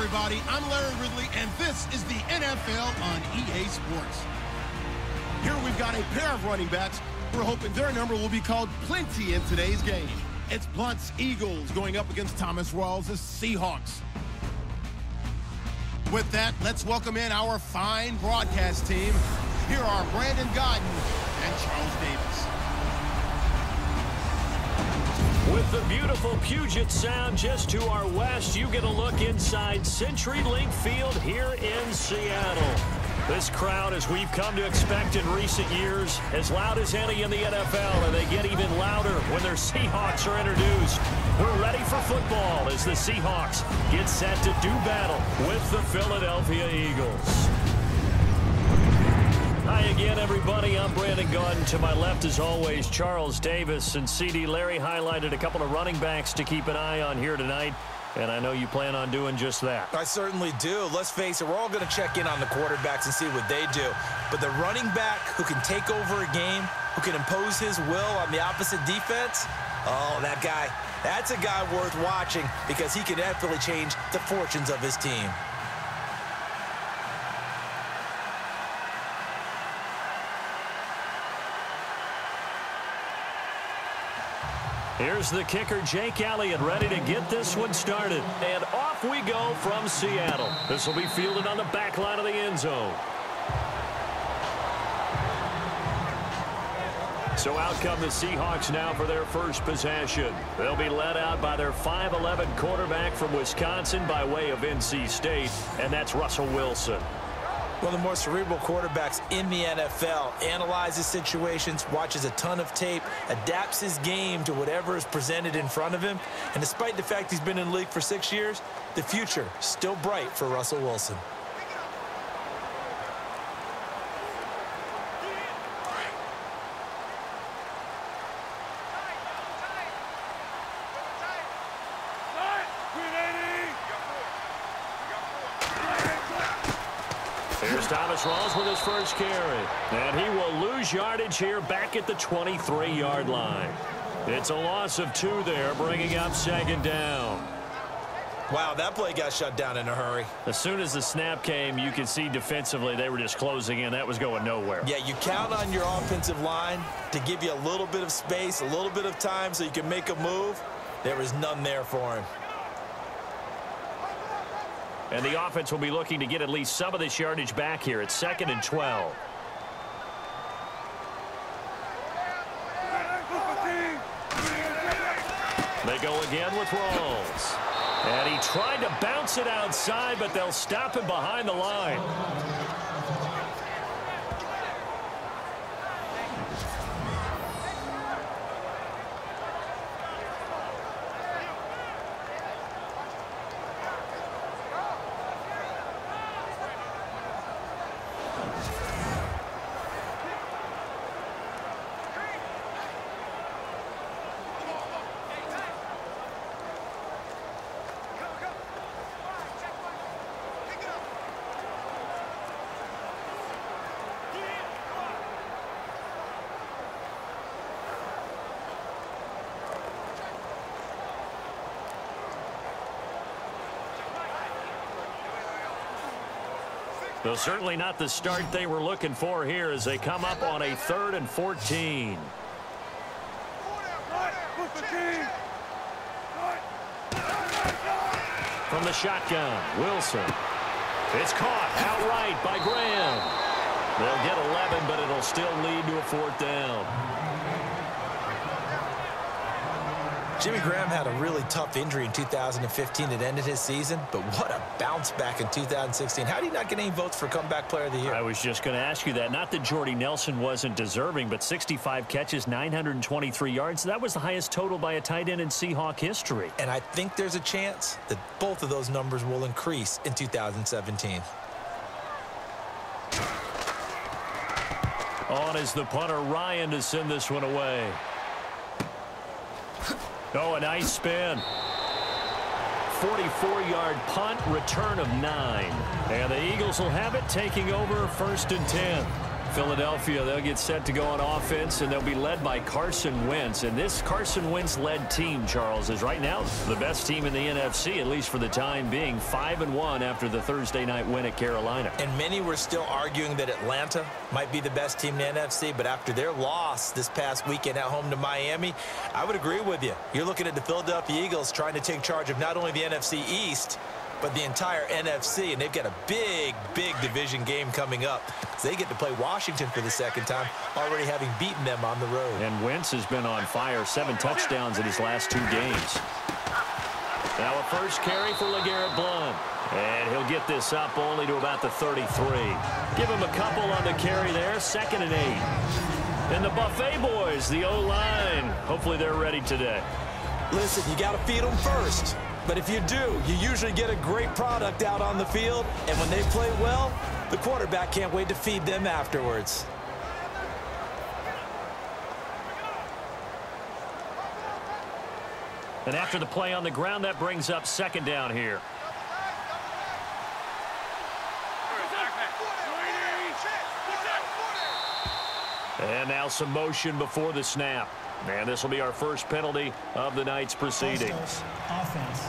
everybody. I'm Larry Ridley, and this is the NFL on EA Sports. Here we've got a pair of running backs. We're hoping their number will be called plenty in today's game. It's Blunt's Eagles going up against Thomas Rawls' Seahawks. With that, let's welcome in our fine broadcast team. Here are Brandon Godden and Charles Davis. With the beautiful Puget Sound just to our west, you get a look inside CenturyLink Field here in Seattle. This crowd, as we've come to expect in recent years, as loud as any in the NFL, and they get even louder when their Seahawks are introduced. We're ready for football as the Seahawks get set to do battle with the Philadelphia Eagles. Hi again, everybody. I'm Brandon Godden. To my left, as always, Charles Davis. And CD Larry highlighted a couple of running backs to keep an eye on here tonight. And I know you plan on doing just that. I certainly do. Let's face it, we're all going to check in on the quarterbacks and see what they do. But the running back who can take over a game, who can impose his will on the opposite defense, oh, that guy, that's a guy worth watching because he can definitely change the fortunes of his team. Here's the kicker, Jake Elliott, ready to get this one started. And off we go from Seattle. This will be fielded on the back line of the end zone. So out come the Seahawks now for their first possession. They'll be led out by their 5'11" quarterback from Wisconsin by way of NC State, and that's Russell Wilson. One of the more cerebral quarterbacks in the NFL, analyzes situations, watches a ton of tape, adapts his game to whatever is presented in front of him. And despite the fact he's been in the league for 6 years, the future still bright for Russell Wilson. Here's Thomas Rawls with his first carry. And he will lose yardage here back at the 23-yard line. It's a loss of 2 there, bringing up second down. Wow, that play got shut down in a hurry. As soon as the snap came, you could see defensively they were just closing in. That was going nowhere. Yeah, you count on your offensive line to give you a little bit of space, a little bit of time so you can make a move. There was none there for him. And the offense will be looking to get at least some of this yardage back here. It's 2nd and 12. They go again with Rawls. And he tried to bounce it outside, but they'll stop him behind the line. So certainly not the start they were looking for here as they come up on a 3rd and 14. From the shotgun, Wilson. It's caught outright by Graham. They'll get 11, but it'll still lead to a 4th down. Jimmy Graham had a really tough injury in 2015 that ended his season, but what a bounce back in 2016. How did he not get any votes for Comeback Player of the Year? I was just going to ask you that. Not that Jordy Nelson wasn't deserving, but 65 catches, 923 yards. That was the highest total by a tight end in Seahawk history. And I think there's a chance that both of those numbers will increase in 2017. On is the punter, Ryan, to send this one away. Oh, a nice spin. 44-yard punt, return of 9. And the Eagles will have it, taking over 1st and 10. Philadelphia, they'll get set to go on offense, and they'll be led by Carson Wentz. And this Carson Wentz-led team, Charles, is right now the best team in the NFC, at least for the time being, 5-1 after the Thursday night win at Carolina. And many were still arguing that Atlanta might be the best team in the NFC, but after their loss this past weekend at home to Miami, I would agree with you. You're looking at the Philadelphia Eagles trying to take charge of not only the NFC East, but the entire NFC, and they've got a big, big division game coming up. They get to play Washington for the second time, already having beaten them on the road. And Wentz has been on fire, 7 touchdowns in his last 2 games. Now a first carry for LeGarrette Blount. And he'll get this up only to about the 33. Give him a couple on the carry there, 2nd and 8. And the Buffet boys, the O-line, hopefully they're ready today. Listen, you got to feed them first. But if you do, you usually get a great product out on the field. And when they play well, the quarterback can't wait to feed them afterwards. And after the play on the ground, that brings up 2nd down here. And now some motion before the snap. And this will be our first penalty of the night's proceedings. Offense.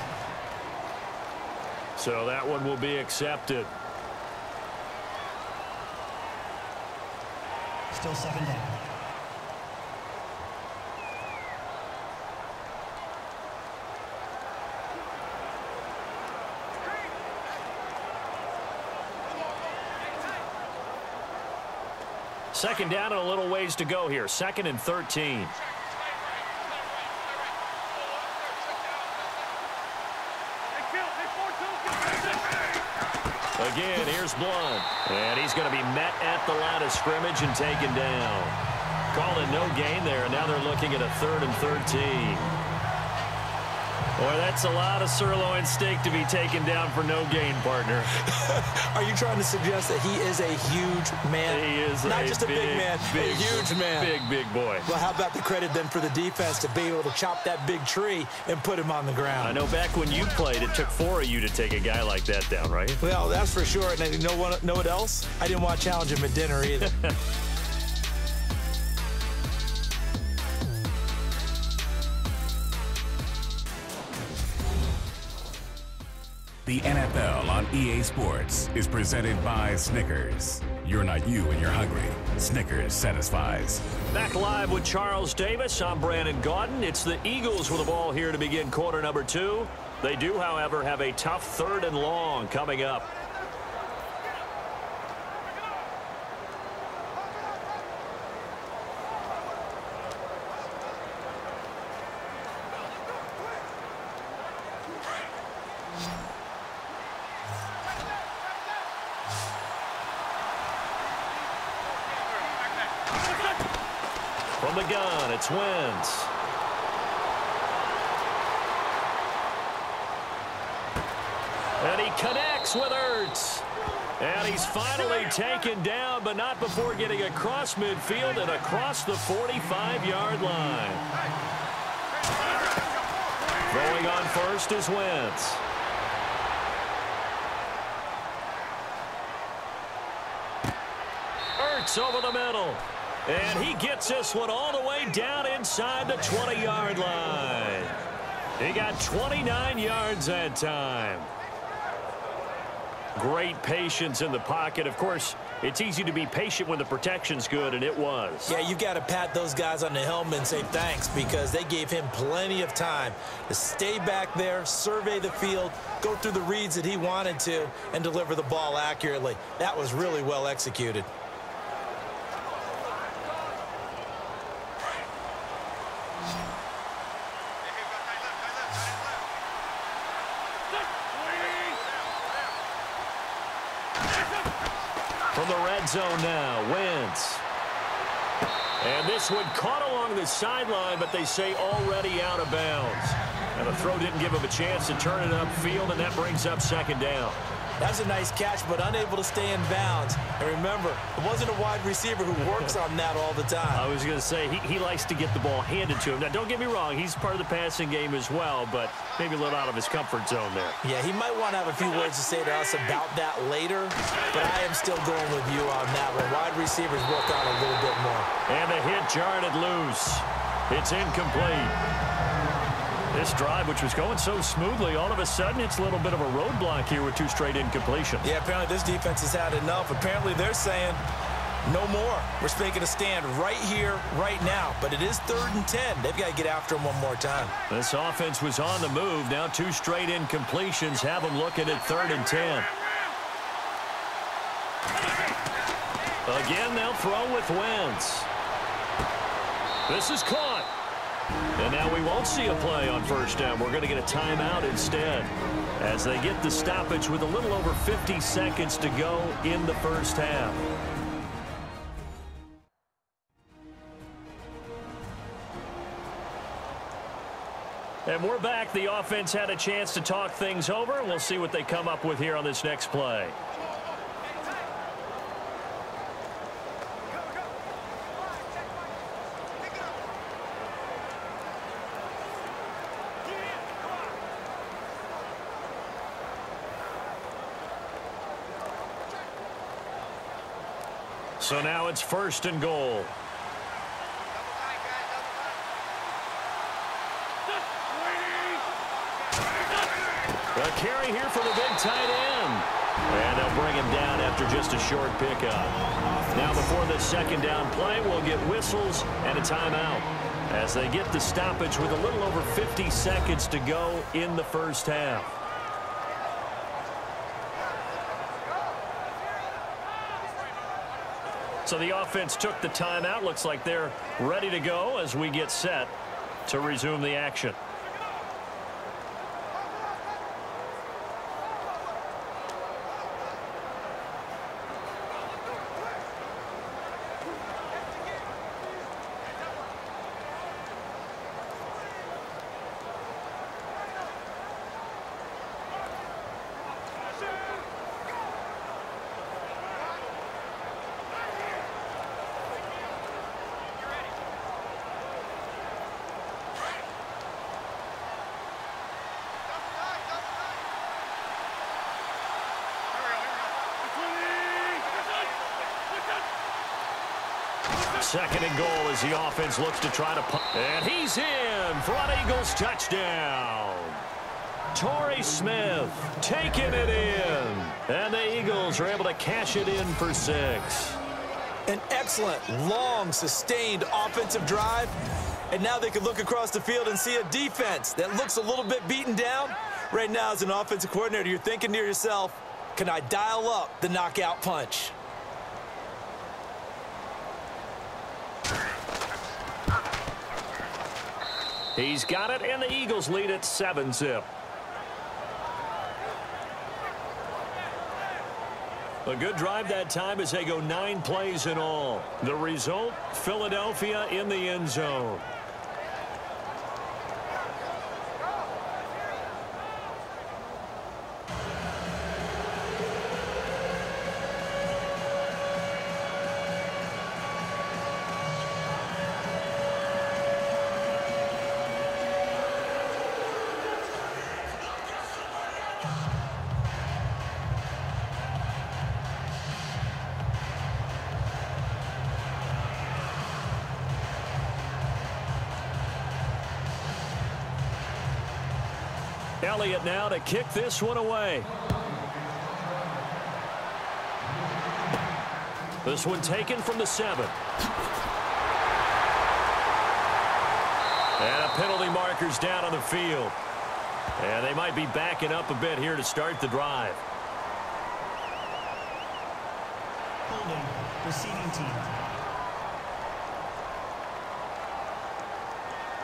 So that one will be accepted. Still 2nd down. Second down and a little ways to go here. 2nd and 13. Again, here's Blount. And he's going to be met at the line of scrimmage and taken down. Calling no gain there, and now they're looking at a 3rd and 13. Boy, that's a lot of sirloin steak to be taken down for no gain, partner. Are you trying to suggest that he is a huge man? He is not just a big man, a huge man. Big boy. Well, how about the credit then for the defense to be able to chop that big tree and put him on the ground? I know back when you played, it took 4 of you to take a guy like that down, right? Well, that's for sure. And you know what else? I didn't want to challenge him at dinner either. The NFL on EA Sports is presented by Snickers. You're not you when you're hungry. Snickers satisfies. Back live with Charles Davis. I'm Brandon Gaudin. It's the Eagles with the ball here to begin quarter number 2. They do, however, have a tough 3rd and long coming up. From the gun, it's Wentz. And he connects with Ertz. And he's finally taken down, but not before getting across midfield and across the 45-yard line. Throwing on first is Wentz. Ertz over the middle. And he gets this one all the way down inside the 20-yard line. He got 29 yards that time. Great patience in the pocket. Of course, it's easy to be patient when the protection's good, and it was. Yeah, you've got to pat those guys on the helmet and say thanks because they gave him plenty of time to stay back there, survey the field, go through the reads that he wanted to, and deliver the ball accurately. That was really well executed. From the red zone now, Wentz. And this one caught along the sideline, but they say already out of bounds. And the throw didn't give him a chance to turn it upfield, and that brings up second down. That's a nice catch, but unable to stay in bounds. And remember, it wasn't a wide receiver who works on that all the time. I was going to say, he likes to get the ball handed to him. Now, don't get me wrong, he's part of the passing game as well, but maybe a little out of his comfort zone there. Yeah, he might want to have a few words to say to us about that later, but I am still going with you on that one. Wide receivers work on a little bit more. And the hit jarred it loose. It's incomplete. This drive, which was going so smoothly, all of a sudden it's a little bit of a roadblock here with 2 straight incompletions. Yeah, apparently this defense has had enough. Apparently they're saying no more. We're making a stand right here, right now. But it is 3rd and 10. They've got to get after him one more time. This offense was on the move. Now 2 straight incompletions have them looking at 3rd and 10. Again, they'll throw with Wentz. This is caught. And now we won't see a play on 1st down. We're going to get a timeout instead as they get the stoppage with a little over 50 seconds to go in the 1st half. And we're back. The offense had a chance to talk things over. We'll see what they come up with here on this next play. So now it's 1st and goal. A carry here for the big tight end. And they'll bring him down after just a short pickup. Now before this 2nd down play, we'll get whistles and a timeout as they get the stoppage with a little over 50 seconds to go in the 1st half. So the offense took the timeout. Looks like they're ready to go as we get set to resume the action. Second and goal as the offense looks to try to punt. And he's in for an Eagles touchdown. Torrey Smith taking it in. And the Eagles are able to cash it in for 6. An excellent, long, sustained offensive drive. And now they can look across the field and see a defense that looks a little bit beaten down. Right now, as an offensive coordinator, you're thinking to yourself, can I dial up the knockout punch? He's got it, and the Eagles lead at 7-zip. A good drive that time as they go 9 plays in all. The result, Philadelphia in the end zone. Elliott now to kick this one away. This one taken from the 7. And a penalty marker's down on the field. And they might be backing up a bit here to start the drive. Holding, receiving team.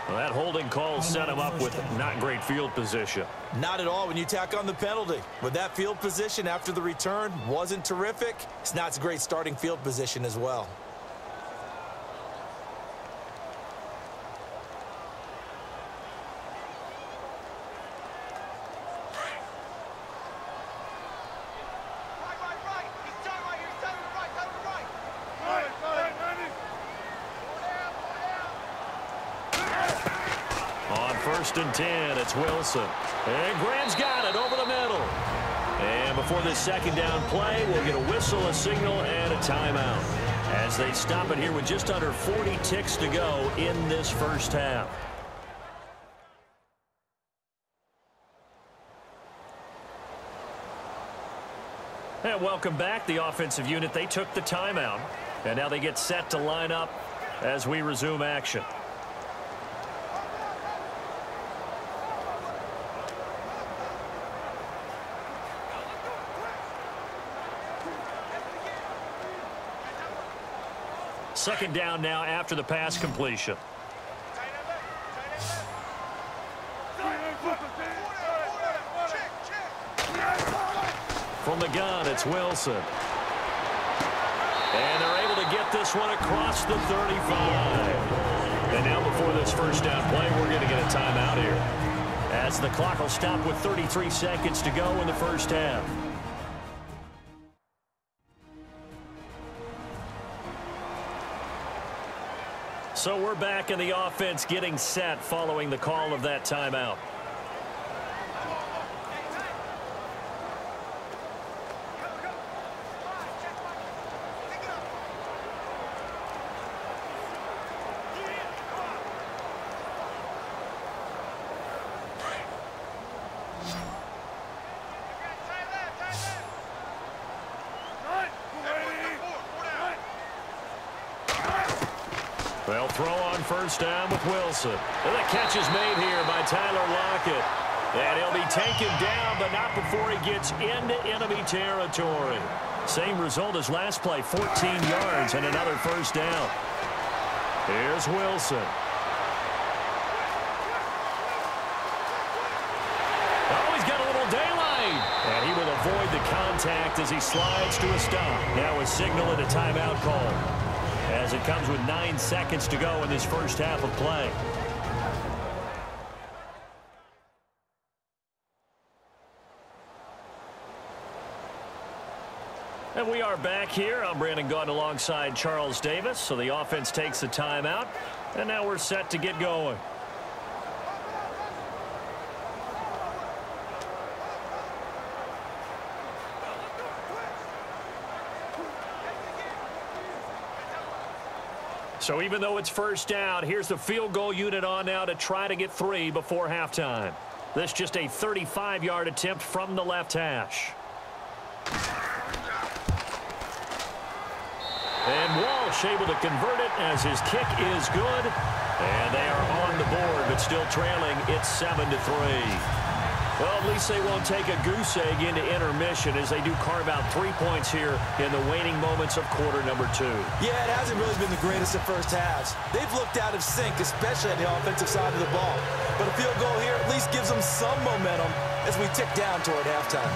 Well, that holding call set him up with not great field position. Not at all when you tack on the penalty. With that field position after the return wasn't terrific. It's not a great starting field position as well. 1st and 10. It's Wilson. And Graham's got it over the middle. And before this second down play, we'll get a whistle, a signal, and a timeout as they stop it here with just under 40 ticks to go in this first half. And welcome back. The offensive unit, they took the timeout. And now they get set to line up as we resume action. Second down now after the pass completion. From the gun, it's Wilson. And they're able to get this one across the 35. And now before this first down play, we're going to get a timeout here, as the clock will stop with 33 seconds to go in the first half. So we're back in the offense getting set following the call of that timeout. They'll throw on first down with Wilson. And the catch is made here by Tyler Lockett. And he'll be taken down, but not before he gets into enemy territory. Same result as last play, 14 yards and another first down. Here's Wilson. Oh, he's got a little daylight. And he will avoid the contact as he slides to a stop. Now a signal and a timeout call, as it comes with 9 seconds to go in this first half of play. And we are back here. I'm Brandon Gaudin alongside Charles Davis. So the offense takes a timeout, and now we're set to get going. So even though it's first down, here's the field goal unit on now to try to get 3 before halftime. This just a 35-yard attempt from the left hash. And Walsh able to convert it as his kick is good. And they are on the board, but still trailing. It's 7-3. Well, at least they won't take a goose egg into intermission as they do carve out 3 points here in the waning moments of quarter number 2. Yeah, it hasn't really been the greatest of first halves. They've looked out of sync, especially on the offensive side of the ball. But a field goal here at least gives them some momentum as we tick down toward halftime.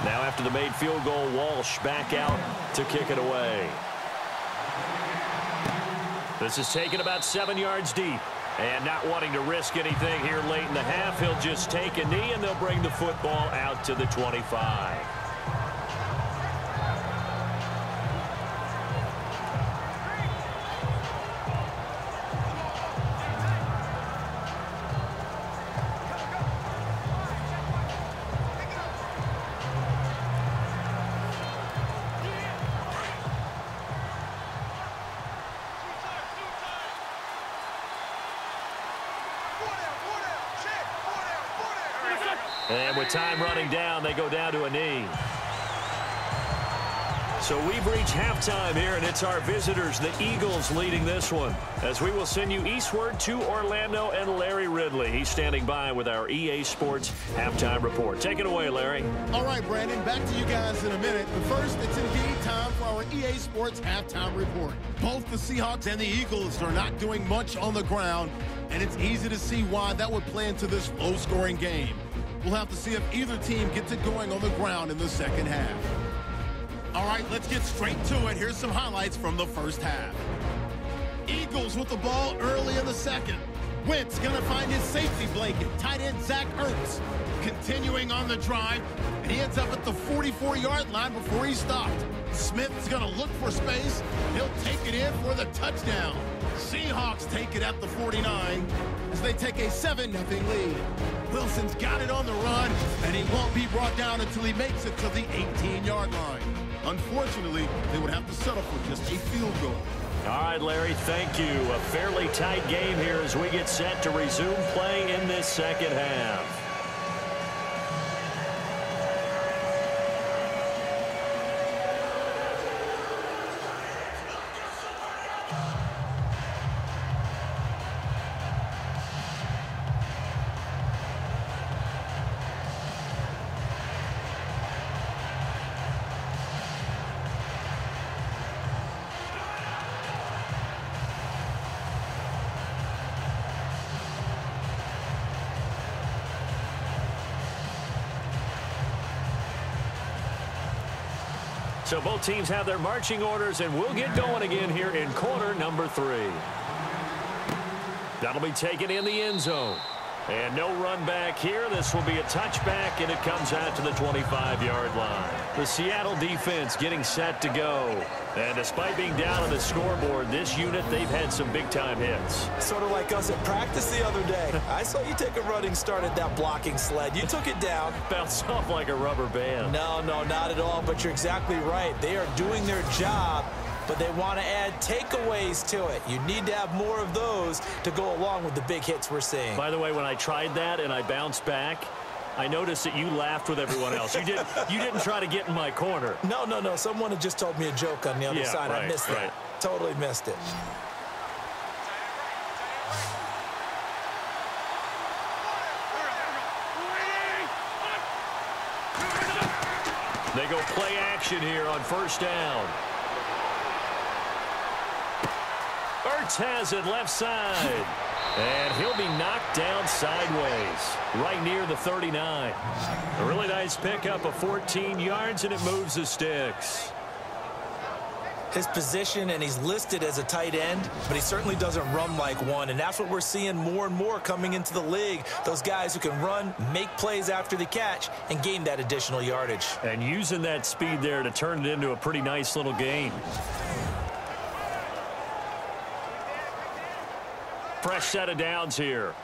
Now after the made field goal, Walsh back out to kick it away. This is taken about 7 yards deep. And not wanting to risk anything here late in the half, he'll just take a knee and they'll bring the football out to the 25. And with time running down, they go down to a knee. So we've reached halftime here, and it's our visitors, the Eagles, leading this one, as we will send you eastward to Orlando and Larry Ridley. He's standing by with our EA Sports halftime report. Take it away, Larry. All right, Brandon, back to you guys in a minute. But first, it's indeed time for our EA Sports halftime report. Both the Seahawks and the Eagles are not doing much on the ground, and it's easy to see why that would play into this low-scoring game. We'll have to see if either team gets it going on the ground in the second half. All right, let's get straight to it. Here's some highlights from the first half. Eagles with the ball early in the second. Wentz going to find his safety blanket. Tight end Zach Ertz continuing on the drive, and he ends up at the 44-yard line before he stopped. Smith's going to look for space. He'll take it in for the touchdown. Seahawks take it at the 49 as they take a 7-0 lead. Wilson's got it on the run, and he won't be brought down until he makes it to the 18-yard line. Unfortunately, they would have to settle for just a field goal. All right, Larry, thank you. A fairly tight game here as we get set to resume play in this second half. So both teams have their marching orders, and we'll get going again here in quarter number 3. That'll be taken in the end zone. And no run back here. This will be a touchback, and it comes out to the 25-yard line. The Seattle defense getting set to go. And despite being down on the scoreboard, this unit, they've had some big-time hits. Sort of like us at practice the other day. I saw you take a running start at that blocking sled. You took it down. Bounced off like a rubber band. No, not at all, but you're exactly right. They are doing their job, but they want to add takeaways to it. You need to have more of those to go along with the big hits we're seeing. By the way, when I tried that and I bounced back, I noticed that you laughed with everyone else. You didn't try to get in my corner. No. Someone had just told me a joke on the other side. Right, I missed that. Totally missed it. They go play action here on first down. Ertz has it left side. And he'll be knocked down sideways, right near the 39. A really nice pickup of 14 yards, and it moves the sticks. His position, and he's listed as a tight end, but he certainly doesn't run like one, and that's what we're seeing more and more coming into the league. Those guys who can run, make plays after the catch, and gain that additional yardage. And using that speed there to turn it into a pretty nice little gain. Fresh set of downs here.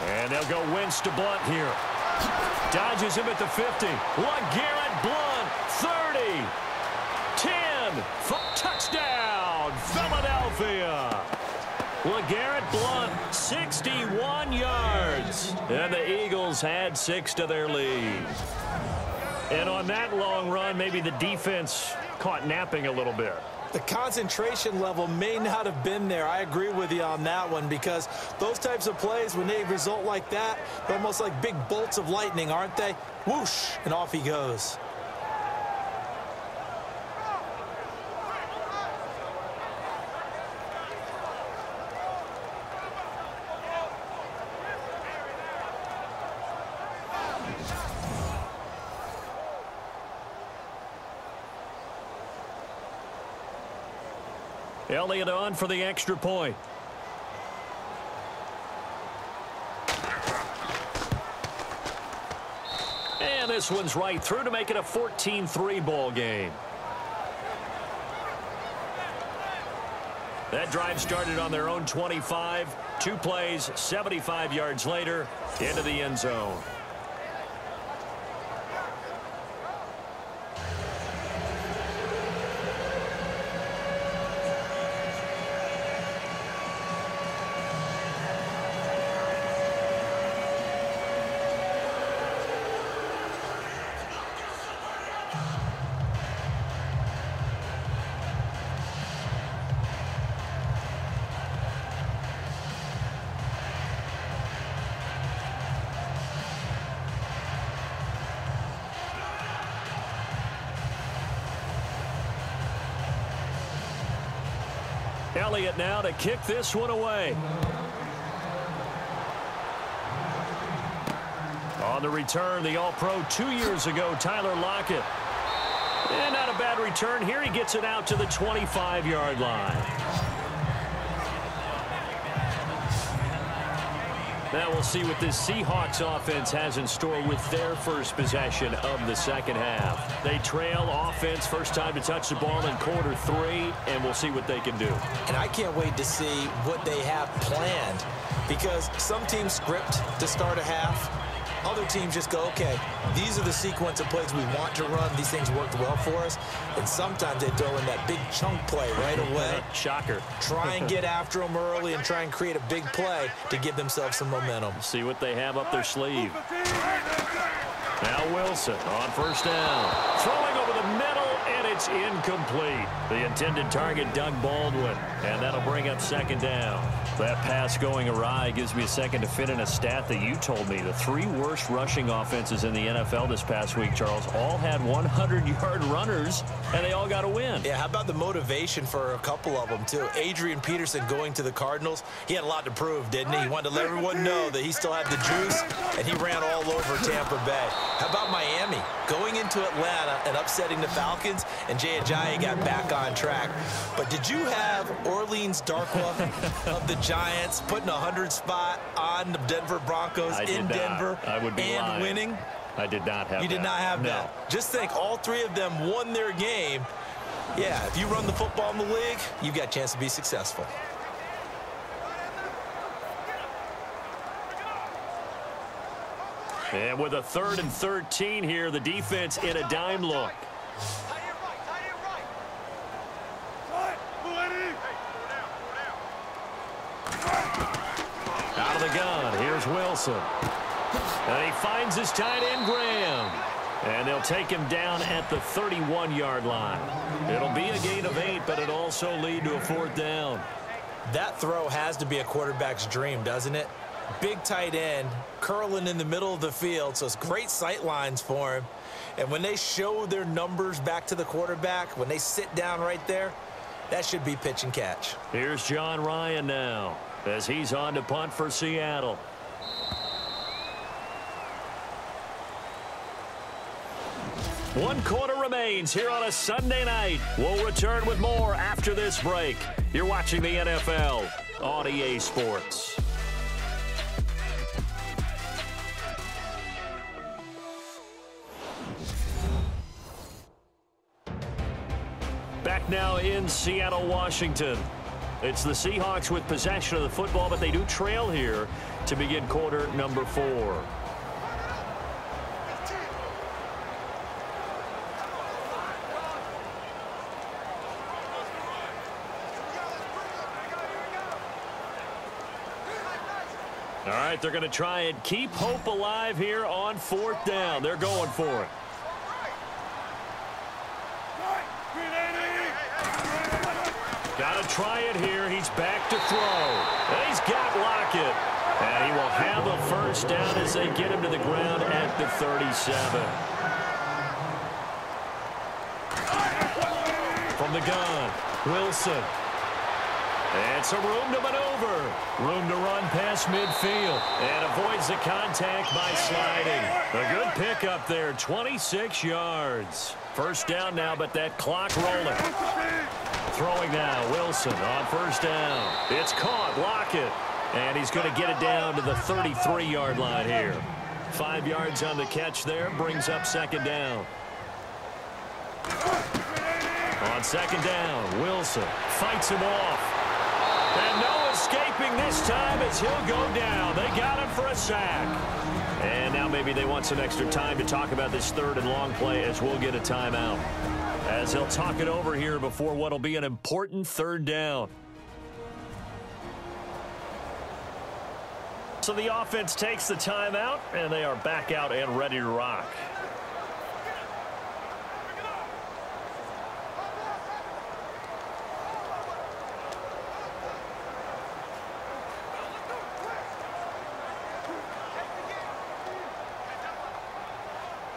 And they'll go Wentz to Blunt here. Dodges him at the 50. LeGarrette Blunt, 30, 10, touchdown, Philadelphia. LeGarrette Blunt, 61 yards. And the Eagles had 6 to their lead. And on that long run, maybe the defense caught napping a little bit. The concentration level may not have been there. I agree with you on that one, because those types of plays, when they result like that, they're almost like big bolts of lightning, aren't they? Whoosh, and off he goes. Elliott on for the extra point. And this one's right through to make it a 14-3 ball game. That drive started on their own 25. 2 plays, 75 yards later, into the end zone. Elliott now to kick this one away. On On the return, the All-Pro 2 years ago, Tyler Lockett. And not a bad return here. He gets it out to the 25-yard line. Now we'll see what this Seahawks offense has in store with their first possession of the second half. They trail offense, first time to touch the ball in quarter 3, and we'll see what they can do. And I can't wait to see what they have planned, because some teams script to start a half. Other teams just go, okay, these are the sequence of plays we want to run. These things worked well for us. And sometimes they throw in that big chunk play right away. Shocker. Try and get after them early and try and create a big play to give themselves some momentum. See what they have up their sleeve. Now Wilson on first down. Throwing over the middle, and it's incomplete. The intended target, Doug Baldwin, and that'll bring up second down. That pass going awry gives me a second to fit in a stat that you told me. The 3 worst rushing offenses in the NFL this past week, Charles, all had 100-yard runners, and they all got a win. Yeah, how about the motivation for a couple of them, too? Adrian Peterson going to the Cardinals, he had a lot to prove, didn't he? He wanted to let everyone know that he still had the juice, and he ran all over Tampa Bay. How about Miami going into Atlanta and upsetting the Falcons, and Jay Ajayi got back on track? But did you have Orleans Darkwa of the Giants putting a 100 spot on the Denver Broncos in Denver and winning? I did not have that. You did not have that. Just think, all 3 of them won their game. Yeah, if you run the football in the league, you've got a chance to be successful. And with a 3rd and 13 here, the defense in a dime look. Out of the gun, here's Wilson. And he finds his tight end, Graham. And they'll take him down at the 31-yard line. It'll be a gain of 8, but it'll also lead to a 4th down. That throw has to be a quarterback's dream, doesn't it? Big tight end, curling in the middle of the field, so it's great sight lines for him. And when they show their numbers back to the quarterback, when they sit down right there, that should be pitch and catch. Here's John Ryan now as he's on to punt for Seattle. One quarter remains here on a Sunday night. We'll return with more after this break. You're watching the NFL on EA Sports. Back now in Seattle, Washington. It's the Seahawks with possession of the football, but they do trail here to begin quarter number 4. All right, they're going to try and keep hope alive here on 4th down. They're going for it. Got to try it here. He's back to throw. And he's got Lockett. And he will have a first down as they get him to the ground at the 37. From the gun, Wilson. And some room to maneuver. Room to run past midfield. And avoids the contact by sliding. A good pickup there, 26 yards. First down now, but that clock rolling. Throwing now, Wilson on first down. It's caught, Lockett. And he's going to get it down to the 33-yard line here. 5 yards on the catch there, brings up second down. On second down, Wilson fights him off. And no escaping this time as he'll go down. They got him for a sack. And now maybe they want some extra time to talk about this 3rd and long play as we'll get a timeout. As they'll talk it over here before what will be an important 3rd down. So the offense takes the timeout, and they are back out and ready to rock.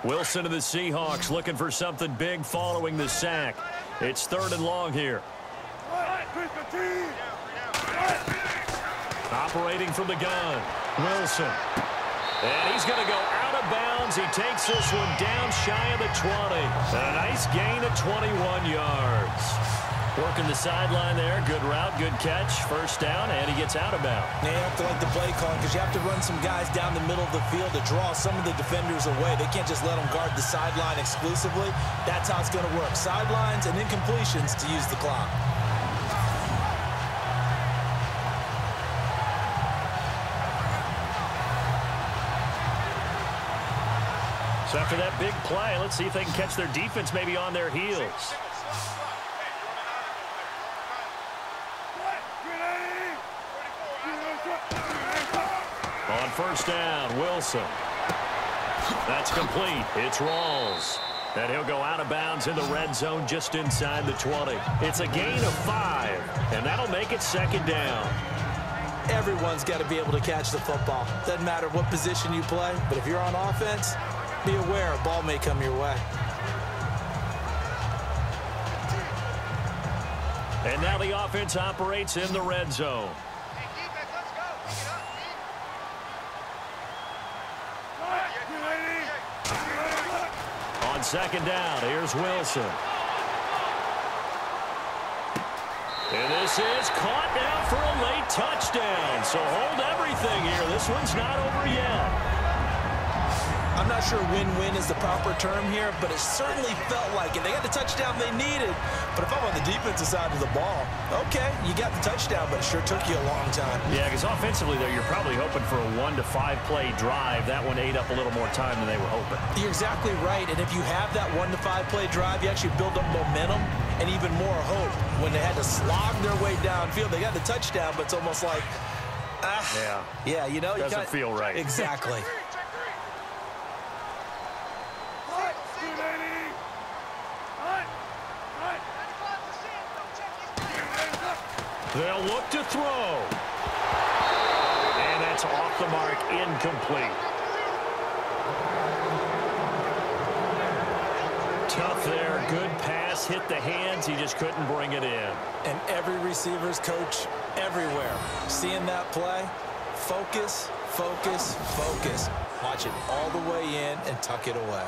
Wilson of the Seahawks looking for something big following the sack. It's 3rd and long here. Operating from the gun, Wilson. And he's going to go out of of bounds. He takes this one down shy of the 20. And a nice gain of 21 yards. Working the sideline there. Good route, good catch. First down, and he gets out of bounds. You have to like the play call because you have to run some guys down the middle of the field to draw some of the defenders away. They can't just let them guard the sideline exclusively. That's how it's going to work. Sidelines and incompletions to use the clock. So after that big play, let's see if they can catch their defense maybe on their heels. On first down, Wilson. That's complete. It's Rawls. And he'll go out of bounds in the red zone just inside the 20. It's a gain of 5, and that'll make it second down. Everyone's got to be able to catch the football. Doesn't matter what position you play, but if you're on offense, be aware a ball may come your way. And now the offense operates in the red zone. On second down, here's Wilson. And this is caught now for a late touchdown. So hold everything here. This one's not over yet. I'm not sure win-win is the proper term here, but it certainly felt like it. They got the touchdown they needed, but if I'm on the defensive side of the ball, okay, you got the touchdown, but it sure took you a long time. Yeah, because offensively, though, you're probably hoping for a 1 to 5 play drive. That one ate up a little more time than they were hoping. You're exactly right, and if you have that 1 to 5 play drive, you actually build up momentum and even more hope. When they had to slog their way downfield, they got the touchdown, but it's almost like, yeah, you know, doesn't feel right. Exactly. They'll look to throw. And that's off the mark, incomplete. Tough there, good pass, hit the hands, he just couldn't bring it in. And every receiver's coach everywhere, seeing that play, focus, focus, focus. Watch it all the way in and tuck it away.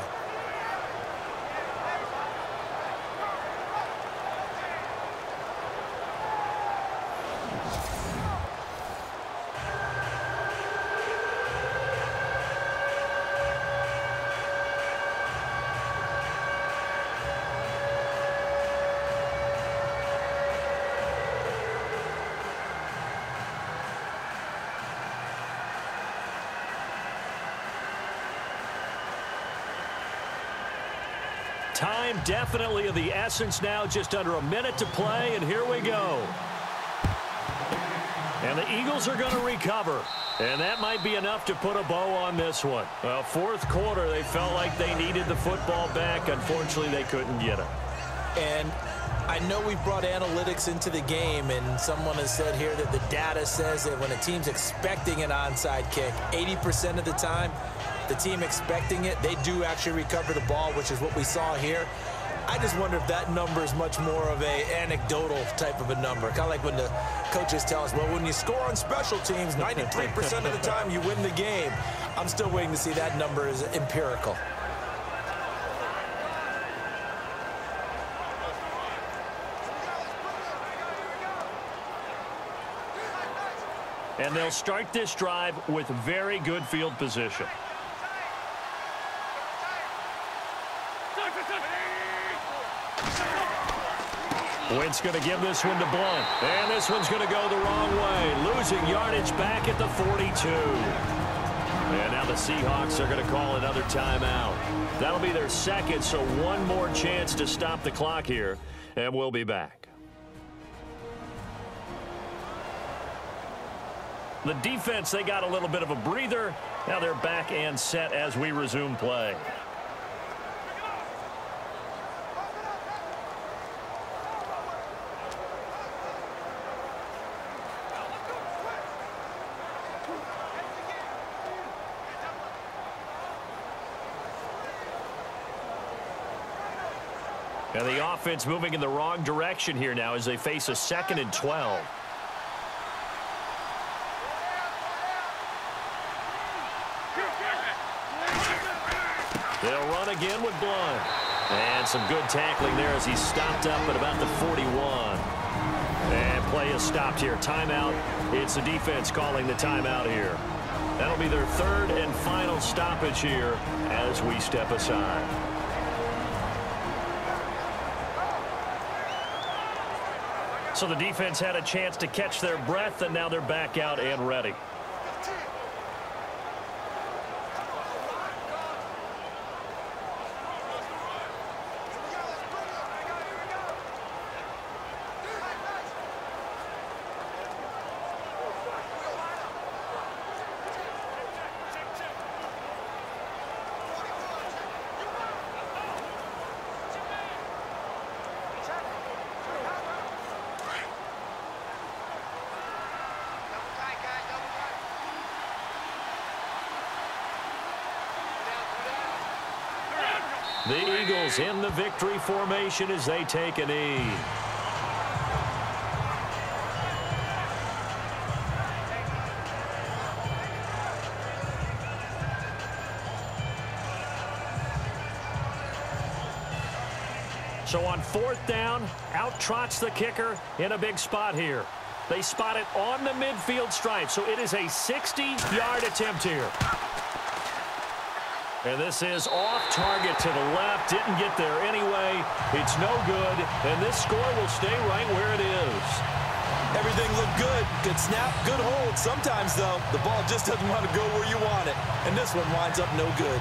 Time definitely of the essence now, just under a minute to play, and here we go. And the Eagles are going to recover, and that might be enough to put a bow on this one. Well, fourth quarter, they felt like they needed the football back. Unfortunately, they couldn't get it. And I know we've brought analytics into the game, and someone has said here that the data says that when a team's expecting an onside kick, 80% of the time, the team expecting it, they do actually recover the ball, which is what we saw here. I just wonder if that number is much more of a anecdotal type of a number. Kind of like when the coaches tell us, well, when you score on special teams, 93% of the time you win the game. I'm still waiting to see that number is empirical. And they'll start this drive with very good field position. Wentz going to give this one to Blunt. And this one's going to go the wrong way. Losing yardage back at the 42. And now the Seahawks are going to call another timeout. That'll be their second, so one more chance to stop the clock here. And we'll be back. The defense, they got a little bit of a breather. Now they're back and set as we resume play. And the offense moving in the wrong direction here now as they face a 2nd and 12. They'll run again with Blunt. And some good tackling there as he stopped up at about the 41. And play is stopped here. Timeout. It's the defense calling the timeout here. That'll be their third and final stoppage here as we step aside. So the defense had a chance to catch their breath, and now they're back out and ready. The Eagles in the victory formation as they take a knee. So on fourth down, out trots the kicker in a big spot here. They spot it on the midfield stripe, so it is a 60-yard attempt here. And this is off target to the left. Didn't get there anyway. It's no good. And this score will stay right where it is. Everything looked good. Good snap, good hold. Sometimes, though, the ball just doesn't want to go where you want it. And this one winds up no good.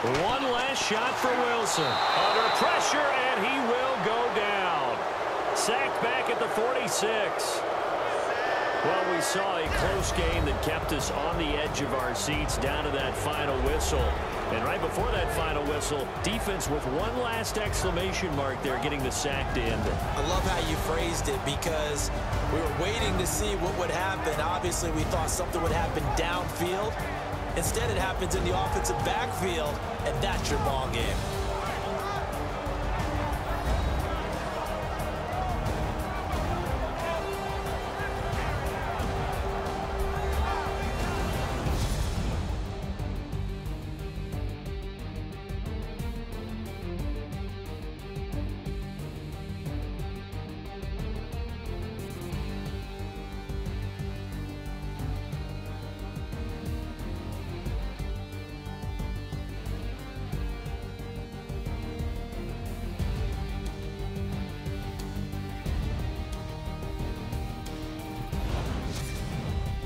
One last shot for Wilson. Under pressure, and he will go down. Sacked back at the 46. Well, we saw a close game that kept us on the edge of our seats down to that final whistle. And right before that final whistle, defense with one last exclamation mark there, getting the sack to end it. I love how you phrased it, because we were waiting to see what would happen. Obviously, we thought something would happen downfield. Instead, it happens in the offensive backfield, and that's your ball game.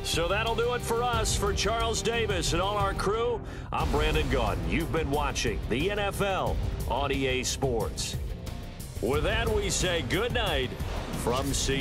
So that'll do it for us. For Charles Davis and all our crew, I'm Brandon Gaudin. You've been watching the NFL on EA Sports. With that, we say good night from CENTURYLINK.